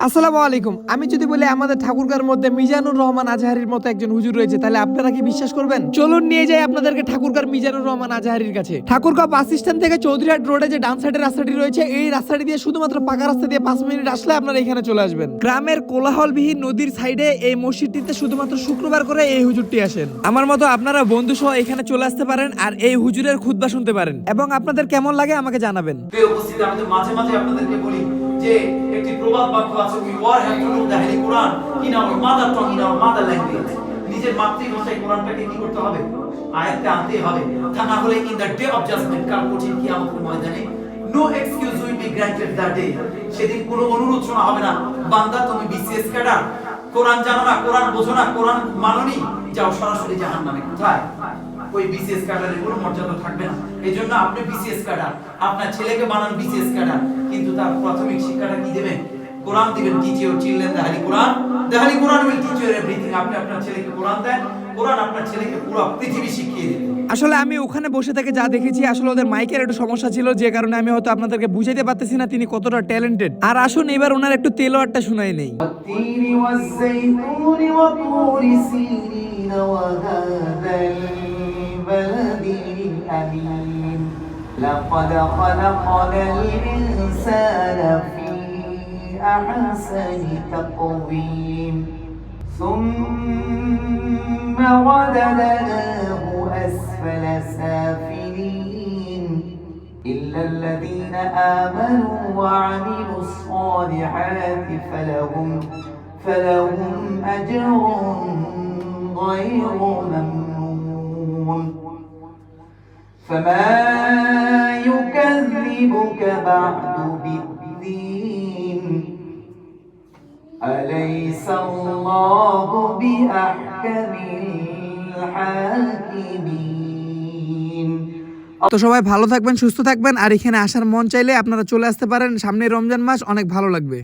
আসসালামু আলাইকুম। আমি যদি বলি আমাদের ঠাকুরগাঁর মধ্যে মিজানুর রহমান আজহারির মতো একজন হুজুর রয়েছে, তাহলে আপনারা কি বিশ্বাস করবেন? চলুন নিয়ে যাই আপনাদেরকে ঠাকুরগাঁর মিজানুর রহমান আজহারির কাছে। ঠাকুরগাঁও বাস স্ট্যান্ড থেকে চৌধুরীহাট রোডে যে ডান সাইডের রাস্তাটি রয়েছে, এই রাস্তাটি দিয়ে শুধুমাত্র পাকা রাস্তা দিয়ে 5 মিনিট আসলে আপনারা এখানে চলে আসবেন। গ্রামের কোলাহলবিহীন নদীর সাইডে এই মসজিদটিতে শুধুমাত্র শুক্রবার করে এই হুজুরটি আসেন। আমার মতো আপনারা বন্ধু সহ এখানে চলে আসতে পারেন আর এই হুজুরের খুতবা শুনতে পারেন, এবং আপনাদের কেমন লাগে আমাকে জানাবেন। উপস্থিত আমি তো মাঝে মাঝে আপনাদেরকে বলি যে একটি প্রবাদ বাক্য আছে, we all have to know the Holy Quran in our mother tongue, in our mother language. নিজের মাতৃভাষায় কোরআনটাকে কি করতে হবে? আয়াতটা আনতে হবে। তা না হলে in the day of judgment, কাল কঠিন কিয়ামতের ময়দানে no excuse will be granted that day. সেদিন কোনো অনুরোধ শোনা হবে না, বান্দা তুমি বিসিএস ক্যাডার, কোরআন জানো না, কোরআন বোঝো না, কোরআন মানোনি, যাও সরাসরি জাহান্নামে। কোথায়? ওই বিসিএস ক্যাডারের কোনো মর্যাদা থাকবে না। এইজন্য আপনি বিসিএস ক্যাডার, আপনার ছেলেকে বানান বিসিএস ক্যাডার, কিন্তু তার প্রাথমিক শিক্ষাটা কি দিবেন? কোরআন দিবেন। Teach your children the holy Quran, the holy Quran will teach you everything. আপনি আপনার ছেলেকে কোরআন দেন, কোরআন আপনার ছেলেকে পুরো পৃথিবী শিখিয়ে দিবে। আসলে আমি ওখানে বসে থেকে যা দেখেছি, আসলে ওদের মাইকের একটু সমস্যা ছিল, যে কারণে আমি হয়তো আপনাদেরকে বুঝাইতে পারতেছি না তিনি কতটা ট্যালেন্টেড। আর আসুন এবার ওনার একটু তেলাওয়াতটা শুনাই নেই। والتين والزيتون وطور سينين وهذا البلد الأمين لقد خلقنا الإنسان في أحسن تقويم ثم رددناه أسفل سافلين إلا الذين آمنوا وعملوا الصالحات فلهم أجر غير ممنون فما يكذبك بعد بالدين أليس الله بأحكم الحاكمين। তো সবাই ভালো থাকবেন, সুস্থ থাকবেন, আর এখানে আসার মন চাইলে আপনারা চলে আসতে পারেন। সামনে রমজান মাস, অনেক ভালো লাগবে।